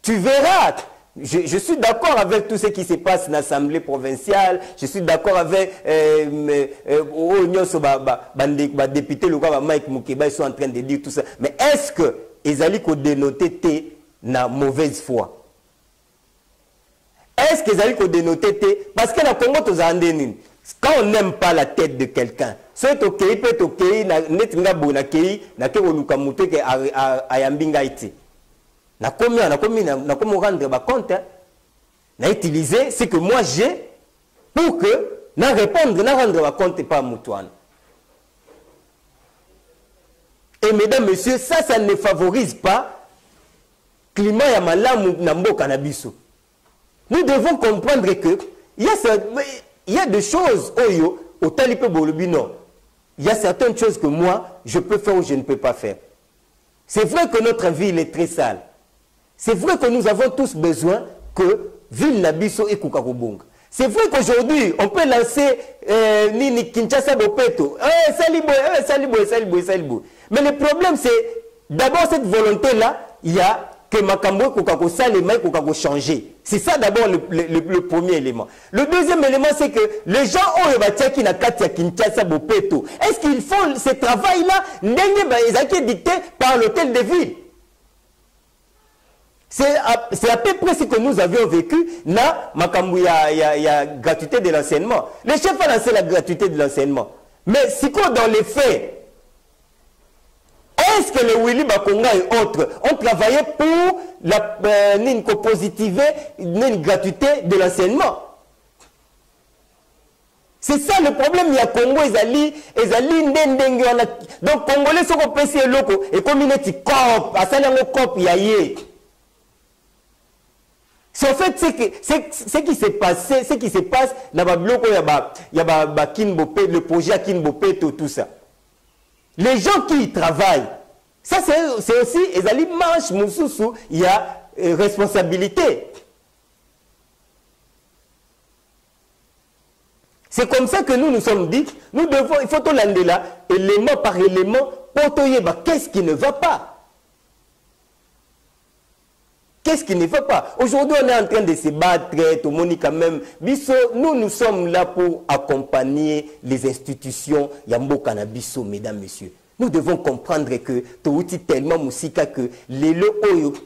Tu verras. Je suis d'accord avec tout ce qui se passe dans l'Assemblée provinciale. Je suis d'accord avec les députés locaux, Mike Moukeba, ils sont en train de dire tout ça. Mais est-ce que ils allaient dénoter na mauvaise foi? Est-ce qu'ils allaient dénoter parce que dans le Congo, quand on n'aime pas la tête de quelqu'un, c'est ok, peut-être ok, netinga bona kei, na ke oluka muto ke ayambinga iti. Na komi rendre compte, na utiliser ce que moi j'ai pour que na répondre, na rendre compte pas Moutouane. Et mesdames, messieurs, ça ne favorise pas le climat ya malamu na mboka na biso. Nous devons comprendre que il y a des choses au talipe bolobino. Il y a certaines choses que moi je peux faire ou je ne peux pas faire. C'est vrai que notre ville est très sale. C'est vrai que nous avons tous besoin que ville Nabiso et Kukakobonga. C'est vrai qu'aujourd'hui, on peut lancer Nini Kinshasa Bopeto. Salibo. Mais le problème, c'est d'abord cette volonté-là, il y a que Makambo Kukako Salema Kukako changer. C'est ça d'abord le premier élément. Le deuxième élément, c'est que les gens ont qui na Katia Kinshasa Bopeto. Est-ce qu'ils font ce travail-là? Ils ont été dicté par l'hôtel de ville. C'est à peu près ce que nous avions vécu. Na Makambo, il y a gratuité de l'enseignement. Les chefs ont lancé la gratuité de l'enseignement. Mais si quoi dans les faits, est-ce que les Willy Bakonga et autres ont travaillé pour une positive, une gratuité de l'enseignement? C'est ça le problème. Il y a Congo, donc Congolais sont compensés locaux et comme ils sont cop, à ça il y a. C'est en fait ce qui s'est passé, ce qui se passe dans le projet Kinbope, tout ça. Les gens qui y travaillent, Ça, c'est aussi, ezali manche mususu, il y a responsabilité. C'est comme ça que nous nous sommes dit, nous devons, il faut tout l'amener là, élément par élément, pour te dire, qu'est-ce qui ne va pas? Qu'est-ce qui ne va pas? Aujourd'hui, on est en train de se battre, tout le monde quand même. Nous sommes là pour accompagner les institutions Yambo Canabiso, mesdames, messieurs. Nous devons comprendre que tellement musika que les lots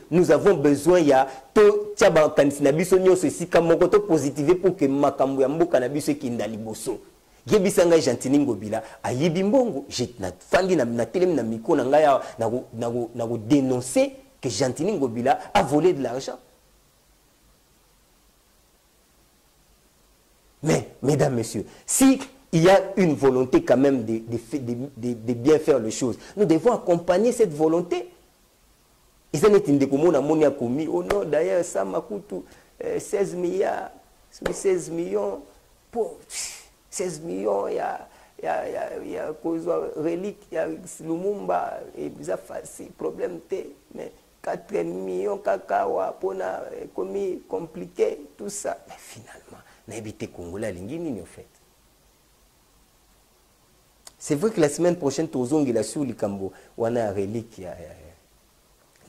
nous avons besoin ya to tiaba kanisinabiso nyoso sika moko to positiver pour que makambo Yambo Canabiso kindali boso. Gebisanga Jantini Ngobila ayibi mbongo, j'ai na fandi na télé na miko na ngaya na dénoncer que Jantini Ngobila a volé de l'argent. Mais, mesdames, messieurs, si il y a une volonté quand même de bien faire les choses, nous devons accompagner cette volonté. Et ça n'est pas commis. Oh non, d'ailleurs, ça m'a coûté 16 milliards, 16 millions. Pour 16 millions, il y a relique, il y a Lumumba, et ça facile, problème mais 4 millions, cacawa, pona, commis, compliqué, tout ça. Mais finalement, n'habite Congolais, l'ingénie, en fait. C'est vrai que la semaine prochaine, Tozong il a sur le Cambo, on a un relique,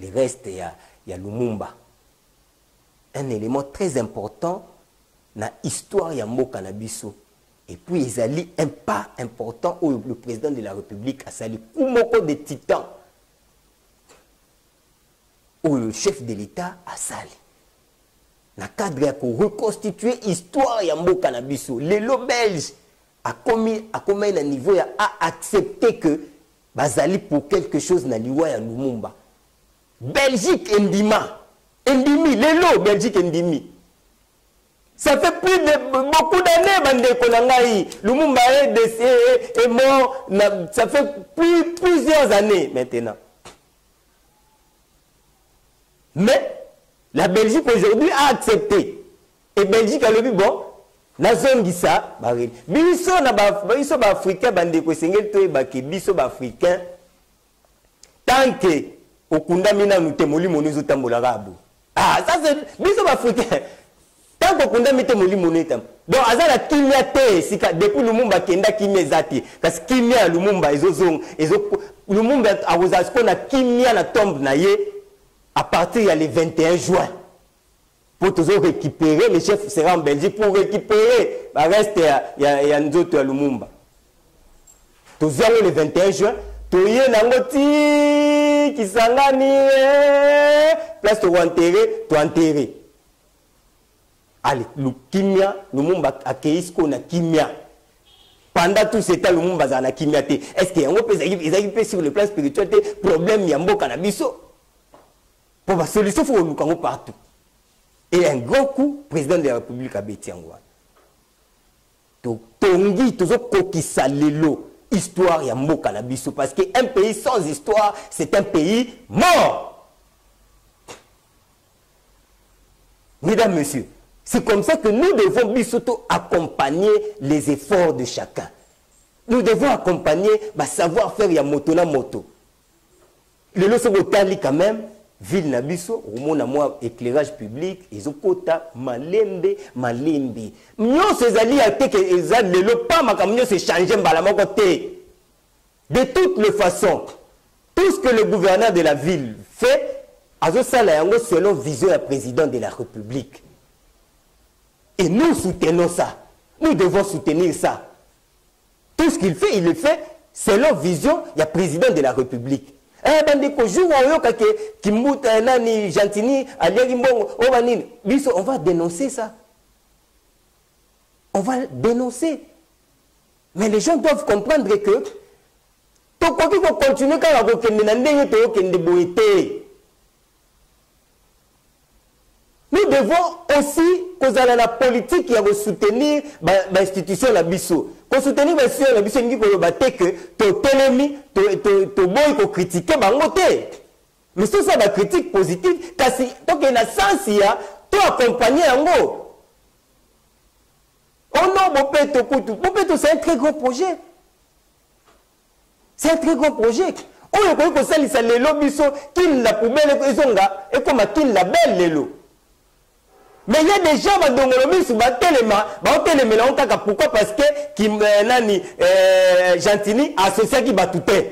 les restes, il y a Lumumba. Un élément très important dans l'histoire de Yambo Canabiso. Et puis, ils allaient un pas important où le président de la République a sali Koumoko de Titan, où le chef de l'État a sali. Dans le cadre pour reconstituer l'histoire de Yambo Canabiso, les lots belges a commis un niveau à accepter que bazali pour quelque chose na liwa ya Lumumba. Belgique Ndima, Ndimi, les lots Belgique Ndimi. Ça fait plus de beaucoup d'années bande konangai. Lumumba est mort, ça fait plusieurs années maintenant. Mais la Belgique aujourd'hui a accepté. Et Belgique a le dit bon. Nazongisa baril biso ba africain bande ko sengel to ba ke biso ba africain tant que okunda mina nute molimo nizo tambola rabu ça c'est biso ba africain tant que okunda mite molimo netam donc azala kimia te sika depuis Lumumba kenda kimia zati parce que kimia Lumumba Lumumba awozasko na kimia na tombe na ye à partir ya le 21 juin. Pour toujours récupérer, le chef sera en Belgique pour récupérer. Il reste il y a un autre à Lumumba. Toujours le 21 juin, tout y est qui s'engane, place de enterrer. Allez, le Kimia, Lumumba accueillit ce qu'on a Kimia. Pendant tout ce temps, Lumumba a Kimia. Est-ce qu'il y a un peu sur le plan spirituel, problème Yambo Canabiso? Pour la solution, il faut que nous partout. Et un grand coup, président de la République a Bétiangwa. Tongi, toujours kokisa lelo, histoire ya mboka na biso. Parce qu'un pays sans histoire, c'est un pays mort. Mesdames, messieurs, c'est comme ça que nous devons bisoto accompagner les efforts de chacun. Nous devons accompagner le savoir-faire ya moto na moto. Le loso botali quand même. Ville Nabiso, au moins à moi éclairage public, ils ont quota malembe. Nous ces alliés à te que ils ont le pas ma camion se changer balama côté. De toutes les façons, tout ce que le gouverneur de la ville fait, selon vision du président de la République. Et nous soutenons ça. Nous devons soutenir ça. Tout ce qu'il fait, il le fait selon vision du président de la République. On va dénoncer ça. On va dénoncer. Mais les gens doivent comprendre que continuer nous devons aussi causer la politique qui a soutenir l'institution la biso. Pour soutenir l'institution la biso, il faut que tu télémi, tu boy pour critiquer bangoté. Mais c'est ça la critique positive. Parce que donc il y a sens ya, tu accompagner yango. Oh non, Bopeto c'est un très gros projet. C'est un très gros projet. oyo ko salisa lelo biso kin la poubelle ezonga et comme kin la belle lelo. Mais il y a des gens qui ont pourquoi? Parce que Gentini associé qui va tout faire.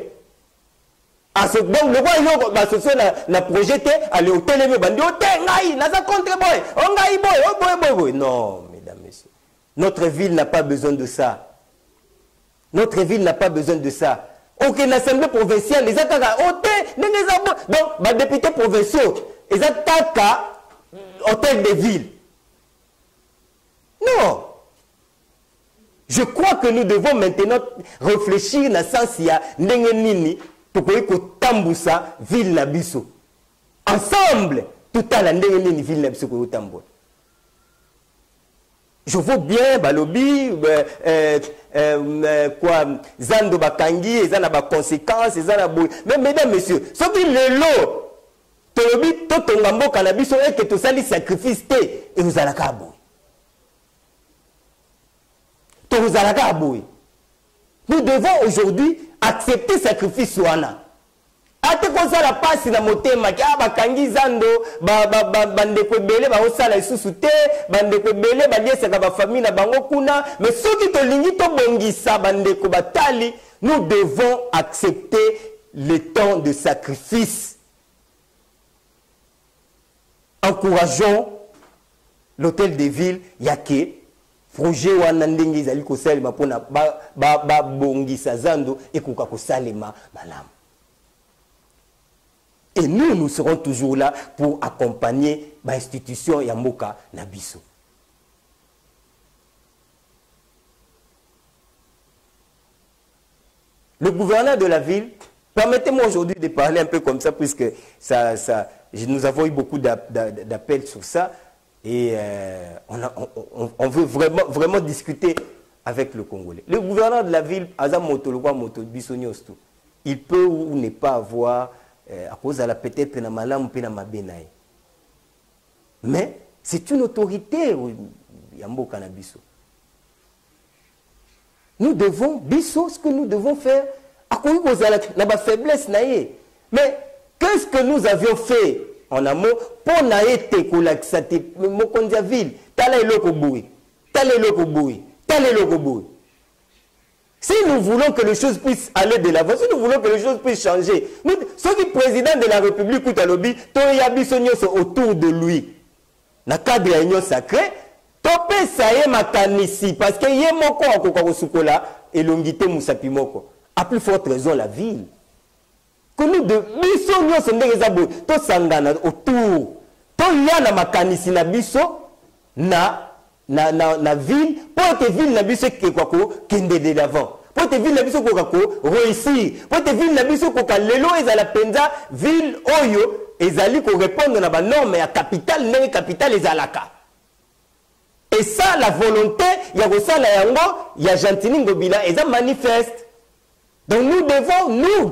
Donc le roi il a associé na projeté aller au télémé bandi au tengai na za contre boy ongai boy. Non, mesdames, messieurs. Notre ville n'a pas besoin de ça. Notre ville n'a pas besoin de ça. Aucune assemblée provinciale les attaques donc les députés provinciaux les attaquent hôtel de ville. Non. Je crois que nous devons maintenant réfléchir dans le sens il y a nini pour que Tamboussa ville na biso. Ensemble, tout à la nini ville na biso ko Tambo. Je vois bien balobi quoi zando bakangi ezana ba conséquences ezana boy. Mais mesdames messieurs, ce qui le lot Tolobi totonga mboka na biso et que to sali sacrifice te et vous allez kabo. To vous allez kabo. Nous devons aujourd'hui accepter sacrifice wana. Ate ko sala passe na motema ki aba kangi zando bande ko belé ba osala isusu te bande ko belé ba liesa ka ba famille na bango kuna mais soki to lingi to bongisa bande ko batali nous devons accepter le temps de sacrifice. Encourageons l'hôtel de ville yake projet wana ndenge ezali ko salema pona ba bongisa zando ekoka ko salema malam. Et nous serons toujours là pour accompagner l'institution Yamboka Nabiso. Le gouverneur de la ville, permettez-moi aujourd'hui de parler un peu comme ça, puisque nous avons eu beaucoup d'appels sur ça, et on veut vraiment discuter avec le Congolais. Le gouverneur de la ville, Azam Motologwa Motobisoniosto, il peut ou ne pas avoir à cause de la peut-être na malam pe na mabenaï. Mais c'est une autorité Yambo Canabiso. Nous devons biso ce que nous devons faire à cause de la faiblesse naïe. Mais qu'est-ce que nous avions fait en amont pour naïté kolaxate mokondia ville tala eloko boui tala eloko boui tala eloko boui. Si nous voulons que les choses puissent aller de l'avant, si nous voulons que les choses puissent changer, ceux qui sont président de la République ou Talobi, autour de lui, dans le cadre de l'union sacrée, topé ça y est makanisi, parce que y a moko en kokorosukola et l'ongité mousapimoko. À plus forte raison la ville. Que nous de biso nyo sendezabo, to sangana autour, to yana makanisi na biso na ville pour que ville na biso kende de l'avant pour que ville na biso réussir pour que ville na biso lelo ezala penza ville oyo ezali ko répondre na ba norme ya capitale ndenge capitale ezalaka. Et ça la volonté ya kosala yango ya Gentini Ngobila eza manifeste. Donc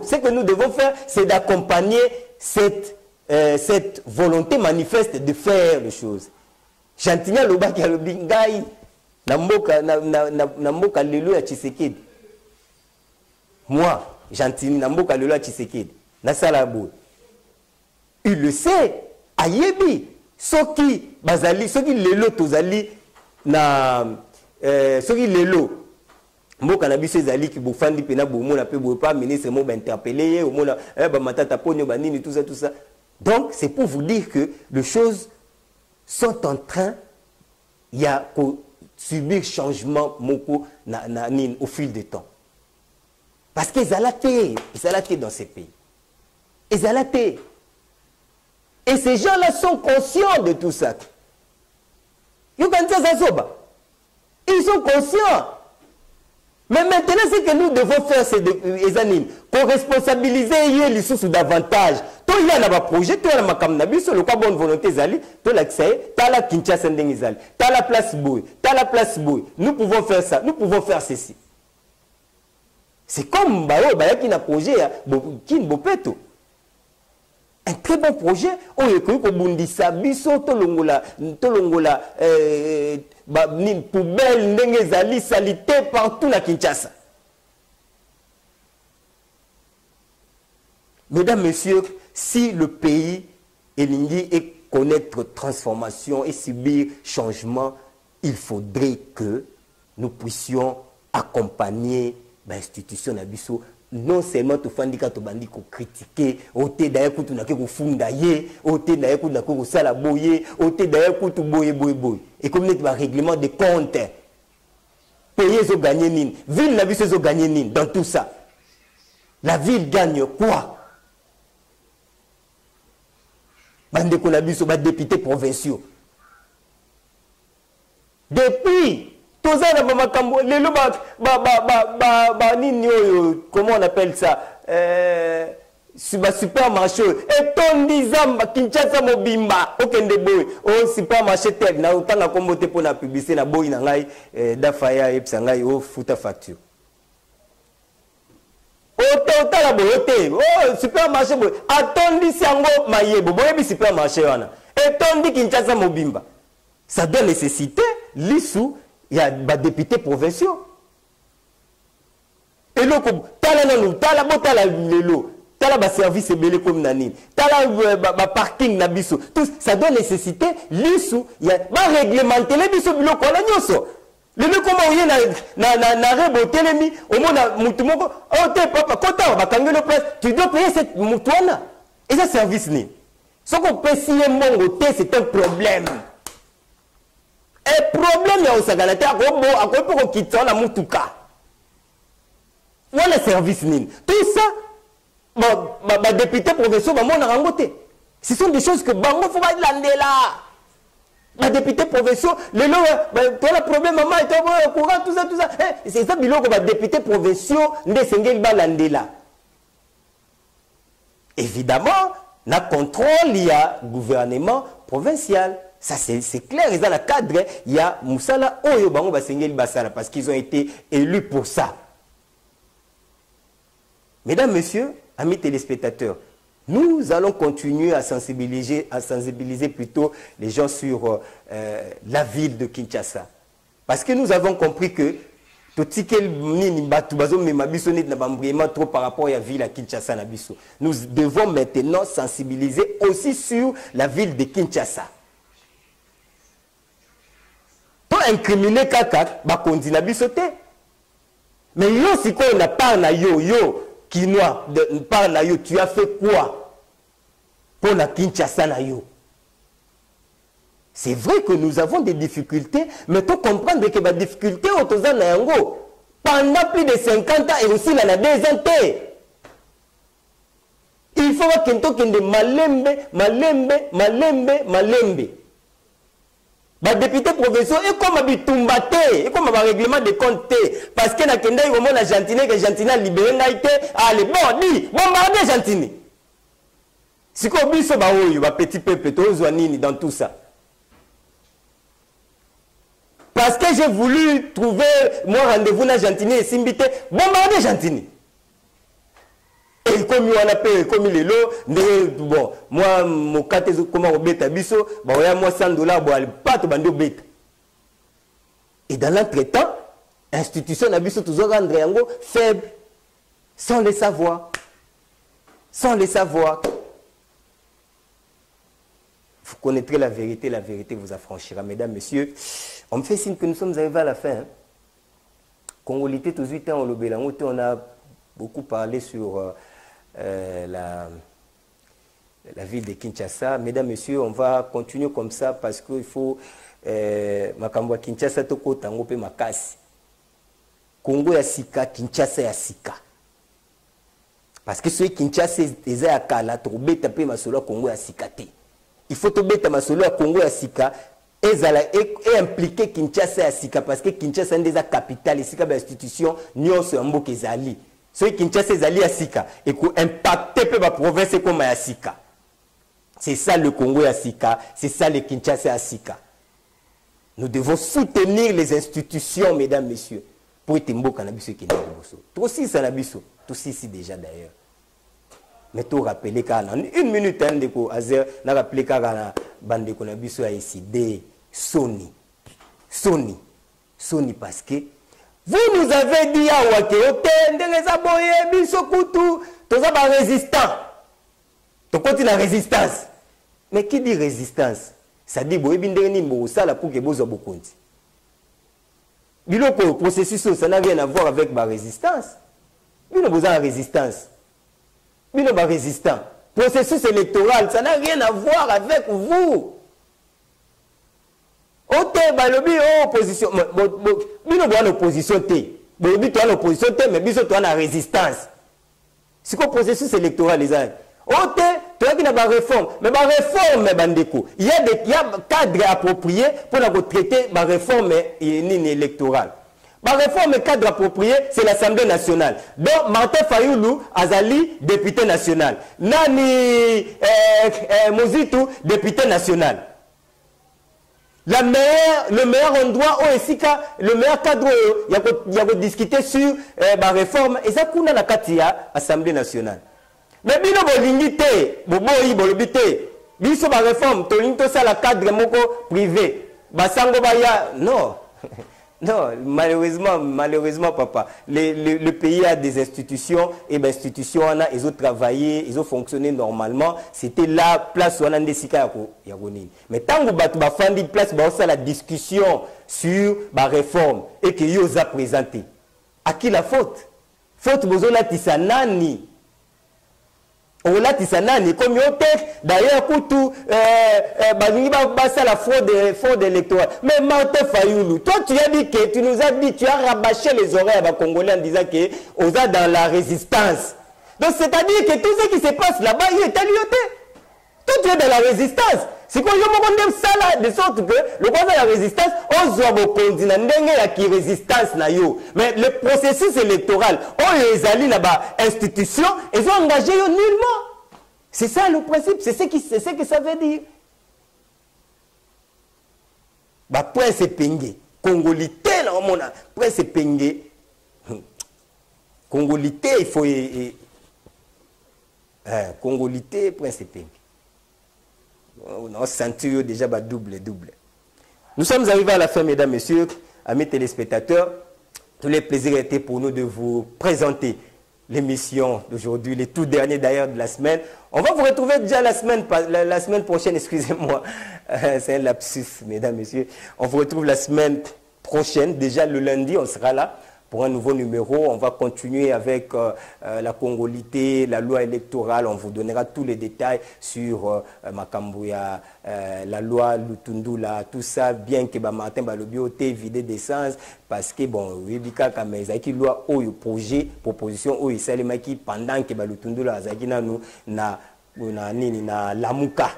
ce que nous devons faire c'est d'accompagner cette volonté manifeste de faire les choses. Chantinia Lobaki Alobingai, Namboka Lelo à Tshisekedi. Moi, Chantini Namboka Lelo à Tshisekedi. Nasalabo. Il le sait. Ayebi. Soki Bazali, Soki Lelo Tozali, Soki Lelo. Mboka Nabiso Zali qui boufandi pena boumou na pe pas ministre mo ba interpeller au mona ba matata ponyo banini tout ça. Donc c'est pour vous dire que les choses sont en train il y a subir changement au fil du temps. Parce qu'ils allaient dans ces pays. Ils allaient. Et ces gens-là sont conscients de tout ça. Ils sont conscients. Mais maintenant, ce que nous devons faire, c'est pour responsabiliser les sources davantage. Toi, il y a un projet, toi, il y a un sur le cas bonne volonté, toi, l'accès, tu as la Kinshasa, tu as la place Bouy, tu as la place Bouy. Nous pouvons faire ça, nous pouvons faire ceci. C'est comme qui a un projet, qui est un très bon projet. On est connu comme Bundisa, Bisso, Tolongola, poubelle, Nengezali, salité partout na Kinshasa. Mesdames, Messieurs, si le pays et connaître transformation et subir changement, il faudrait que nous puissions accompagner l'institution d'Abisso. Non seulement tout fandika to bandi ko critiquer, ote d'ailleurs kutu na ko funda ye, ote d'ailleurs kutu na ko sala boye, ote d'ailleurs kutu boye. Et comme nous avons règlement de comptes, payer zo gagner nini, ville n'Abisso zo gagner nini dans tout ça. La ville gagne quoi? Bande ko na biso ba députés provinciaux. Depuis tous les makambo lelo comment on appelle ça supermarché et ton dizamba Kinshasa mobimba okende boy o supermarché tel na utanga kombo te pona publicité na boy na ngai dafaya epsa ngai o futa facture otala boyote oh supermarché boy atondi sango mayebo boyebi supermarché wana et tondi Kinshasa mobimba. Ça doit nécessiter l'issue, il y a des députés provinciaux. Et là, tala lelo, tala service belé comme nani, tala parking na biso, tout ça doit nécessiter l'issue, il y a réglementer les biso bilo ko la nyoso. Le comment y na rebo telemi, au moins mutumoko, oh te papa, kota ba kangelo place, tu dois payer cette mutuana. Et ça service ni. Ce qu'on peut si mongo c'est un problème. Et problème ya osagalate akobo akopo kitsa na mutuka. Voilà service nini. Tout ça député provinciaux ba mona rangote. Ce sont des choses que bango faut ba landela. Ba député provinciaux le toi le problème maman et courant tout ça. C'est ça biloko ba député provinciaux ndesengeli ba landela. Évidemment, na contrôle il y a gouvernement provincial. Ça c'est clair, ils ont le cadre, il y a Moussala Oyo Bango Basengeli Basala parce qu'ils ont été élus pour ça. Mesdames, Messieurs, amis téléspectateurs, nous allons continuer à sensibiliser plutôt les gens sur la ville de Kinshasa. Parce que nous avons compris que trop par rapport à la ville à Kinshasa. Nous devons maintenant sensibiliser aussi sur la ville de Kinshasa. Incriminer kaka ba kondina bisote mais yo si ko na par na yo kinois par na yo tu as fait quoi pour la Kinshasa na yo? C'est vrai que nous avons des difficultés mais tu comprendre que ba difficulté otoza na yango pendant plus de 50 ans et aussi la 2 ans. Il faut que kende malembe les députés provinciaux et comme bitumba et comme un règlement de compte parce que na kenda yo mona Gentini que Gentini libéré ngaité allez bon dit bombarder Gentini si ko biso ba oyo ba petit peuple tozwa nini dans tout ça parce que j'ai voulu trouver moi rendez-vous na Gentini et Simbité bombarder Gentini et comme on appelle comme les lots bon moi mon carte comment obeta biso bah ouais moi $100 bon pas to bando beta et dans l'entretemps institution na biso toujours rendre yango faible sans le savoir vous connaîtrez la vérité vous affranchira. Mesdames, Messieurs, on me fait signe que nous sommes arrivés à la fin. Congolité tous 8 ans on a beaucoup parlé sur la ville de Kinshasa. Mesdames, Messieurs, on va continuer comme ça parce qu'il faut makambo Kinshasa toko tango pe makasi. Congo ya sika, Kinshasa ya sika. Parce que ceux Kinshasa eza ya kala to beta pe masolo Congo ya sika te. Il faut to beta masolo ya Congo ya sika et impliquer Kinshasa ya sika parce que Kinshasa est la capitale sika ba institution nyonso ya mboka ezali. Ceux Kinshasa ezali ya sika et ko impacter pe ba province comme ya sika. C'est ça le Congo ya sika, c'est ça le Kinshasa ya sika. Nous devons soutenir les institutions, mesdames, messieurs, pour être mboka na biso kende boso. Tout aussi ça na biso, tout ici déjà d'ailleurs. Mais tout rappeler car en 1 minute un déco azer na rappeler car na bande ko na biso a décidé Sony parce que vous nous avez dit à Wakeote ndenge za boye biso kutu toza ba résistant Tu continues la résistance. Mais qui dit résistance? Ça dit que ça pour que vous ayez beaucoup. Le processus, ça n'a rien à voir avec la résistance. Vous avez besoin de résistance. Vous avez résistant. Processus électoral, ça n'a rien à voir avec vous. Opposition. Vous avez l'opposition. Vous avez l'opposition, mais vous avez la résistance. C'est quoi le processus électoral, les amis? Tu as une réforme. Mais la réforme, il y a des cadres appropriés pour traiter la réforme électorale. La réforme cadre approprié, c'est l'Assemblée nationale. Donc, Martin Fayoulou, Azali, député national. Nani Mozitou, député national. Le meilleur endroit où le meilleur cadre, il y a discuter sur la réforme, et ça, c'est la l'Assemblée nationale. Mais bino bolingité, boboyi bolobité, biso ba réforme, tolinto ça la cadre moko privé. Basango baya, non. Non, malheureusement, papa, le pays a des institutions, et les institutions, ils ont travaillé, ils ont fonctionné normalement. C'était la place où on a décidé. Mais tant que vous avez place, vous la discussion sur la réforme et que vous avez présenté. À qui la faute? Faute, vous avez dit nani. Comme d'ailleurs, la fraude électorale. Mais Martin Fayoulou, toi tu as dit que tu nous as dit, tu as rabâché les oreilles à Congolais en disant que on est dans la résistance. Donc c'est-à-dire que tout ce qui se passe là-bas, il est allié. Toi tu es dans la résistance. C'est quoi, ça de sorte que le conseil de la résistance, on doit qui résistance. Mais le processus électoral, on les allie là-bas, institutions, ils ont engagé nullement. C'est ça le principe, c'est ce que ça veut dire. Bah, prince Pengé, Congolité, là, on a, prince Pengé, Congolité, il faut. Congolité, prince Pengé. On a senti déjà double. Nous sommes arrivés à la fin, mesdames, messieurs, amis téléspectateurs. Tous les plaisirs étaient pour nous de vous présenter l'émission d'aujourd'hui, les tout derniers d'ailleurs de la semaine. On va vous retrouver déjà la semaine prochaine, excusez-moi. C'est un lapsus, mesdames, messieurs. On vous retrouve la semaine prochaine, déjà le lundi, on sera là pour un nouveau numéro. On va continuer avec la congolité, la loi électorale. On vous donnera tous les détails sur Makambouya, la loi Lutundula, tout ça, bien que Martin Balobio t'ait vidé d'essence, parce que, bon, Wibika Kameza, qui loi ou projet, proposition, ou Salemaki, pendant que Lutundula, Azagina, nous, na Lamuka.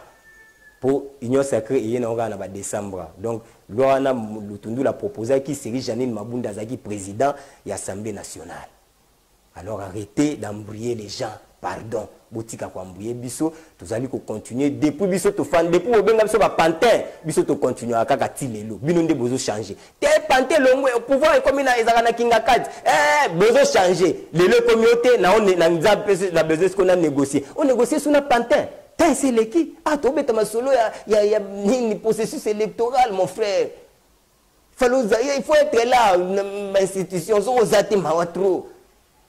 Pour l'Union sacrée, il y a un décembre. Donc, Loana Lutundu l'a proposé qui serait Janine Mabunda Zaki, président de l'Assemblée nationale. Alors arrêtez d'embrouiller les gens. Pardon. Boutika ko embrouiller biso, tous allez continuer depuis biso to fan depuis au benga biso ba pantin, biso to continuer à kakati lelo. Bino nde bozo changer. Te pantin longwe au pouvoir et comme na ezaka na kinga kad. Bozo changer. Lelo communauté na on na nzapese la besoin qu'on a négocié. On négocie sur na pantin. C'est l'équipe. Ah, tu as solo, il y a un processus électoral, mon frère. Il faut être là, une institution,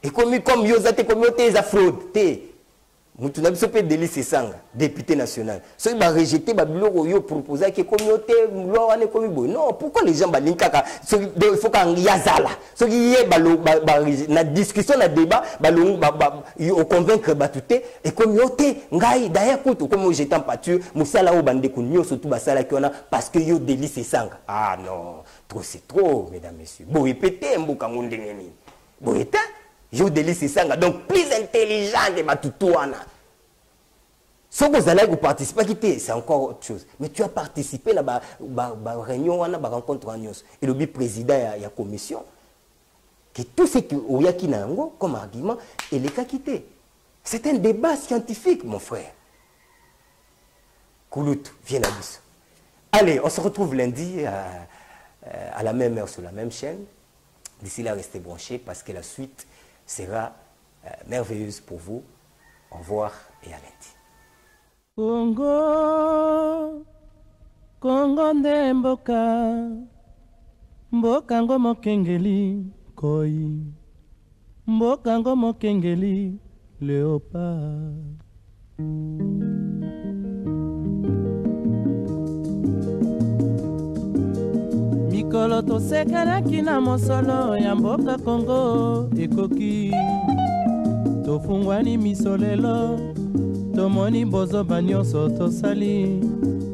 et comme communauté, ils fraude. Nous avons fait délice sang, député national. Ceux qui ont rejeté le proposé que communauté, non, pourquoi les gens il faut qu'on y ait ceux qui y ait la discussion, le débat, on convaincre et communauté, d'ailleurs, comme j'étais en pâture, Moussala ou Bandekounia, surtout parce que yo délice sang. Ah non, trop c'est trop, mesdames, messieurs. Bon, répétez, Mboukamundengeni. Bon, yo délice sang, donc plus intelligent que Batutouana. Si vous allez participer, c'est encore autre chose. Mais tu as participé à la réunion, à la rencontre en news. Et le président de la commission, que tout ce qu'il y a comme argument, il est quitté. C'est un débat scientifique, mon frère. Koulout, viens à nous. Allez, on se retrouve lundi à la même heure sur la même chaîne. D'ici là, restez branchés parce que la suite sera merveilleuse pour vous. Au revoir et à lundi. Congo, Congo nde mboka ngo mokengeli koi, mboka ngo mokengeli léopard. mikolo tosekelaki na mosolo ya mboka Kongo ekoki tofungwani misolelo tomoni bozoba nyonso tosali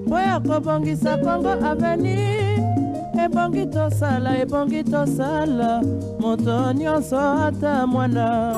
mpo ya kobongisa Kongo avenir ebongi tosala moto nyonso ata mwana